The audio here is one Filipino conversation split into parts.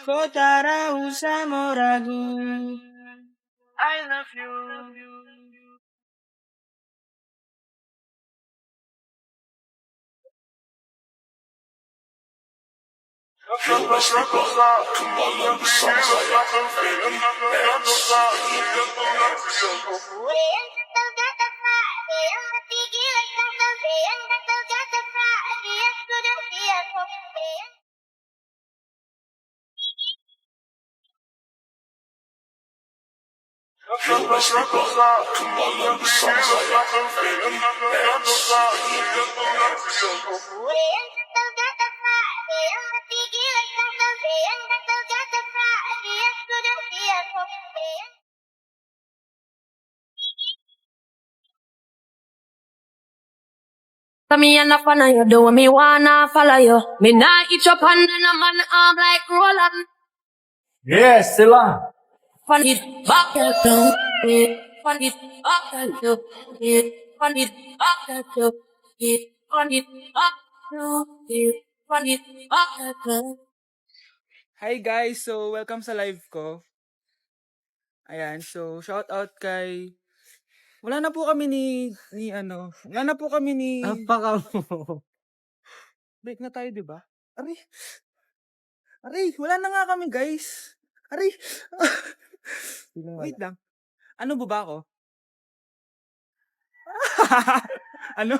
Kotara Usamoragu. I love you. Me and a fan of you, do me wanna follow you. Me nah eat your pan and I'm on the arm like Roland. Yes, sila. Fan it back at you, fan it back at you, fan it back at you, fan it back at you, fan it back at you. Hi guys, so welcome sa live ko. Ayan, so shout out kay... Wala na po kami wala na po kami ni... Apaka mo. Break na tayo, di ba? Aray, wala na nga kami guys. Aray. Wait lang. Ano ba ako? Ano?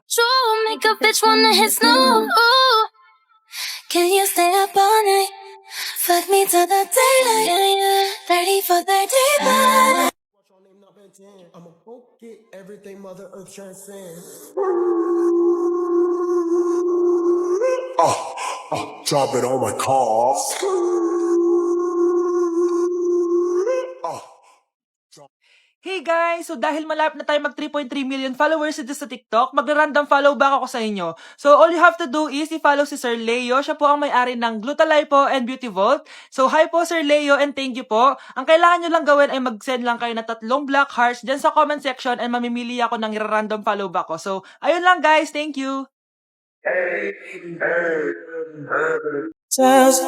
True, make a bitch wanna hit snooze. Can you stay up all night? Fuck me till the daylight. Yeah, 30 for 35. I'ma go get everything Mother Earth transcends. Drop it on my car. Hey guys! So dahil malapit na tayo mag 3.3 million followers dito sa TikTok, mag-random follow back ako sa inyo. So all you have to do is i-follow si Sir Leo. Siya po ang may-ari ng Glutalipo and Beauty Vault. So hi po Sir Leo and thank you po. Ang kailangan nyo lang gawin ay mag-send lang kayo na 3 black hearts dyan sa comment section and mamimili ako ng random follow back ko. So ayun lang guys, thank you! Just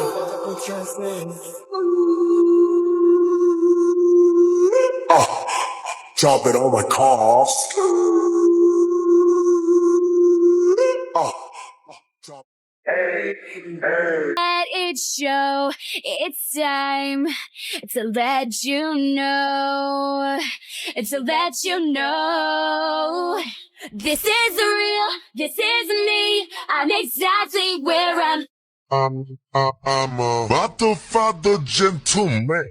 Mother Earth transcends. Drop it on my car. Let it show, it's time to let you know, to let you know. This is real, this is me, I'm exactly where I'm. I'm a motherfucker gentleman.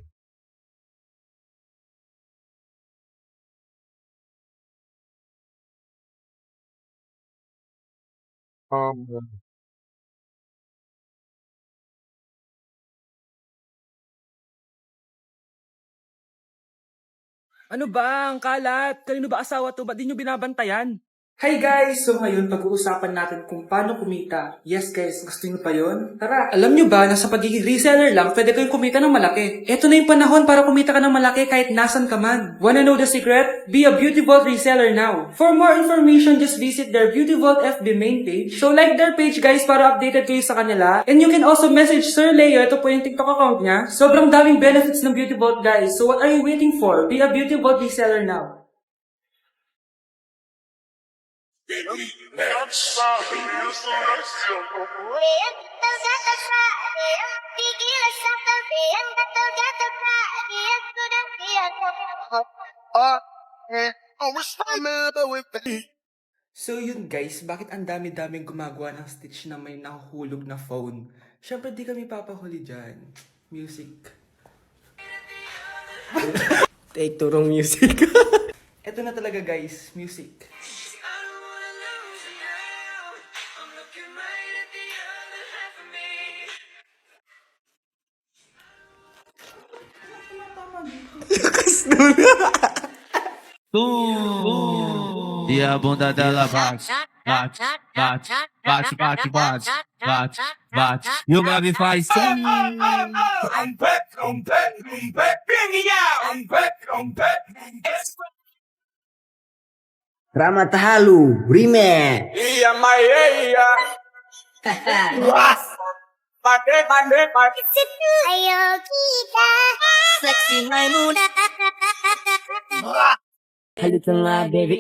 Ano ba? Ang kalat! Kanino ba asawa to? Ba't di nyo binabantayan? Hi guys! So ngayon, pag-uusapan natin kung paano kumita. Yes guys, gusto nyo pa yun? Tara! Alam nyo ba na sa pagiging reseller lang, pwede kayong kumita ng malaki? Eto na yung panahon para kumita ka ng malaki kahit nasan ka man. Wanna know the secret? Be a Beauty Vault reseller now. For more information, just visit their Beauty Vault FB main page. So like their page guys para updated kayo sa kanila. And you can also message Sir Leo. Ito po yung TikTok account niya. Sobrang daming benefits ng Beauty Vault guys. So what are you waiting for? Be a Beauty Vault reseller now. So yun guys, bakit ang dami-daming gumagawa ng stitch na may nahuhulog na phone? Siyempre di kami papahuli dyan. Music. Take turong music. Eto na talaga guys, music. E a bunda dela baixa. watch, watch, watch, watch, watch, watch, watch. You got me feisty. Ramatahalu, Remix. Ayo kita Sexy Maimuna Halika nga, baby,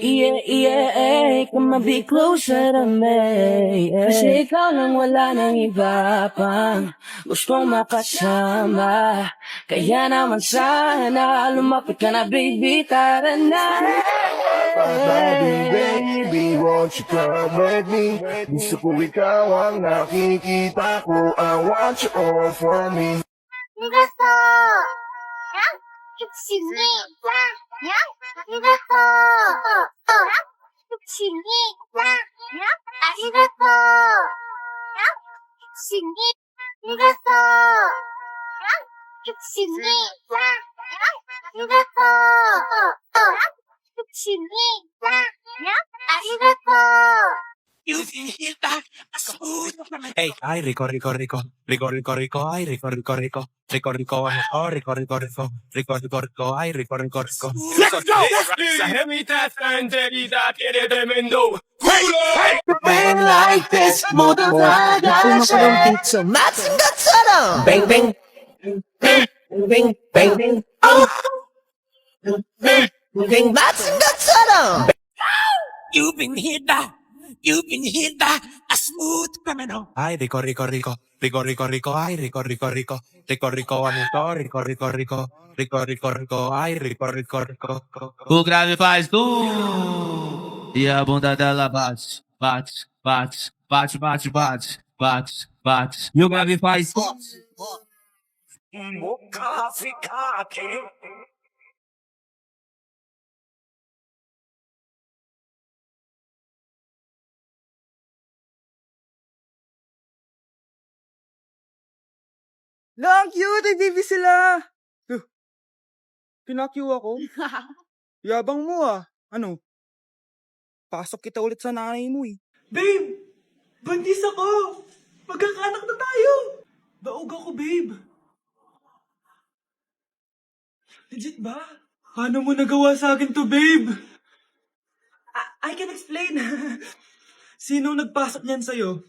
come a bit closer to me. Kasi ikaw lang wala nang iba pang gustong makasama. Kaya naman sana lumapit ka na, baby, tara na. Baby, won't you come with me? Gusto ko ikaw ang nakikita ko. I want you all for me. Gusto Sini Yang Gusto Sini Yang Gusto Sini Gusto Sini Yang Gusto Sini Yang Gusto Hey, ay, rico, ay, rico, ay, rico, ay, rico. La gemita está enterita, tiene tremendo culo. Bang like this, 모두 다 같이 pizza 맞은 것처럼 Bang bang bang bang bang bang bang bang 맞은 것처럼 You've been hit, a smooth criminal. Ay, rico, ay, rico, ay, rico, ay, rico. O grave faz e a bunda dela bate. E o grave faz Lang, cute! Ay, baby sila! Pinakyu ako? Yabang mo ah. Ano? Pasok kita ulit sa nanay mo eh. Babe! Buntis ako! Magkakaanak na tayo! Daog ako, babe. Legit ba? Paano mo nagawa sa akin to, babe? I can explain. Sino nagpasok niyan sa'yo?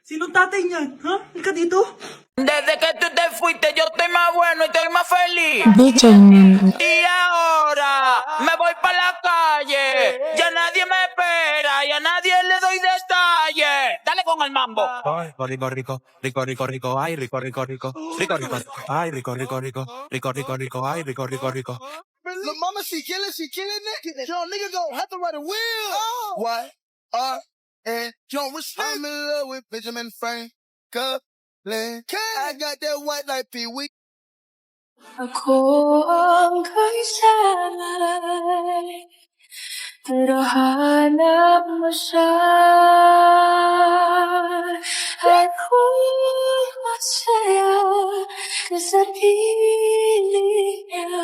Sinong tatay niyan? Ha? Halika dito. Desde que tú te fuiste yo estoy más bueno y estoy más feliz. Y ahora me voy para la calle. Ya nadie me espera y a nadie le doy detalle. Dale con el mambo. Ay, rico. Ay, rico. Ay, rico. Ay, rico. Look, mama, she killing it. Yo, nigga gon' have to ride a wheel. What? And John was I'm in love with Benjamin Franklin. I got that white like Pee Wee. Ako ang kaisay pero hanap mo siya. Ako'y masaya sa piling niya.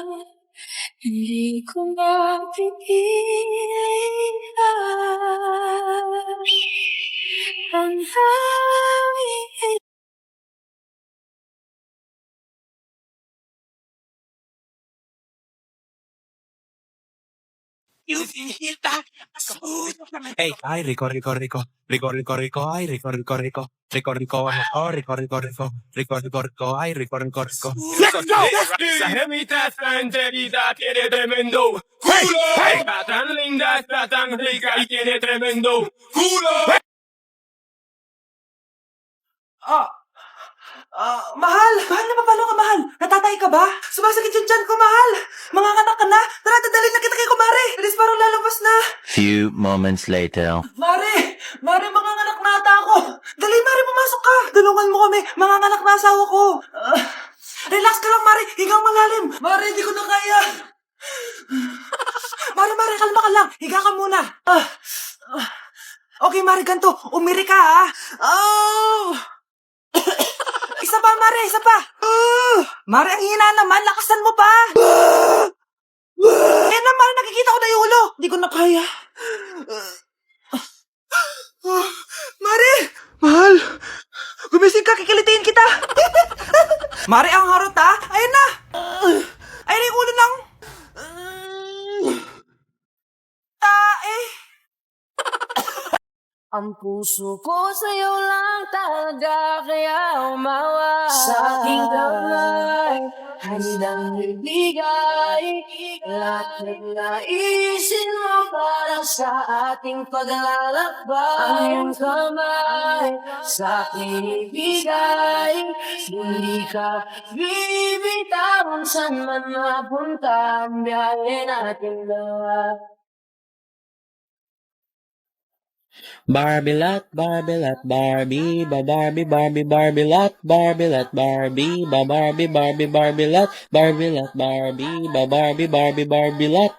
Hindi ko mapigilan ang hangin. Hey, ay, rico. Ay, rico. Ay, rico. Ay, rico. Esa gemita está enterita, tiene tremendo culo. Está tan linda, está tan rica y tiene tremendo culo. Mahal! Mahal na paano ka, mahal? Natatay ka ba? Sumasakit yung tiyan ko, mahal! Manganganak ka na? Tara, dadalhin na kita kay kumare! Alis parang lalabas na! Few moments later. Mare! Mare, manganganak na ata ako! Dali, Mare, pumasok ka! Tulungan mo kami! Manganganak na asawa ko! Relax ka lang, Mare! Higang malalim! Mare, hindi ko na kaya! Mare, kalma ka lang! Higa ka muna! Okay, Mare, ganito. Umiri ka, ha? Isa pa, Mare! Isa pa! Mare, ang hina naman! Lakasan mo pa! Yan na, Mare! Nakikita ko na yung ulo! Hindi ko na kaya. Mare! Mahal! Gumising ka, kikilitiin kita! Mare, ang harot ha! Ayun na! Ayun na yung ulo ng... tae! Ang puso ko sa'yo lang talaga, kaya umawa sa aking kamay. Handang ibigay lahat ng naisin mo para sa ating paglalakbay. Ang iyong kamay sa aking ibigay, hindi ka bibitawan saan man napunta ang biyahe natin dalawa. Barbilat, Barbilat, Barbie, ba Barbie, Barbie, Barbilat, Barbilat, Barbie, ba Barbie, Barbie, Barbilat, Barbilat, Barbie, ba Barbie, Barbie, Barbilat.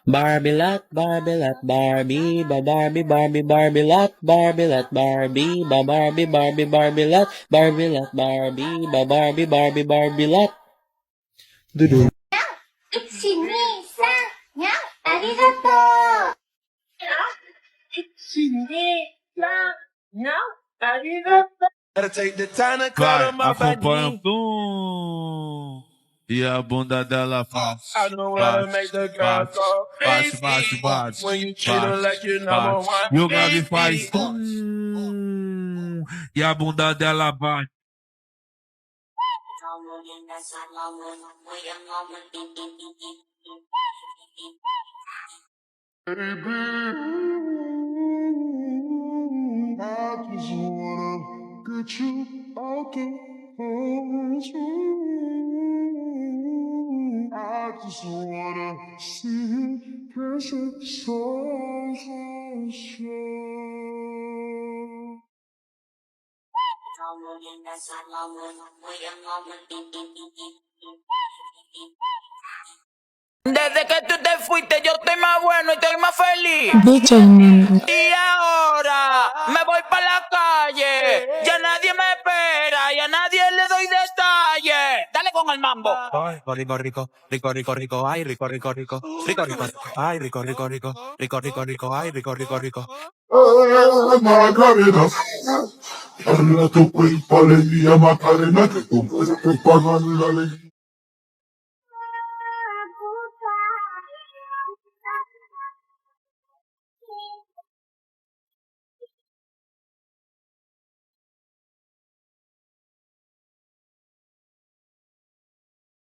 Barbilat, Barbilat, Barbie, ba Barbie, Barbie, Barbilat, Barbilat, Barbie, ba Barbie, Barbie, Barbilat, Barbilat, Barbie, ba Barbie, Barbie, Barbilat. Vai, acompanha o tum. E a bunda dela faz. Bate, bate, bate, bate, bate, bate. E o grave faz tum. E a bunda dela bate. I just wanna get you out the I just wanna see you kiss it so slow. Desde que tú te fuiste, yo estoy más bueno y estoy más feliz. Y ahora me voy para la calle. Ya nadie me espera y a nadie le doy detalle. Dale con el mambo. Ay, rico, rico, rico, rico, rico, ay, rico, rico, rico, rico, rico, ay, rico, rico, rico, rico, rico, rico, ay, rico, rico, rico. Macarena, dale a tu cuerpo alegría, Macarena, que tu cuerpo paga la alegría.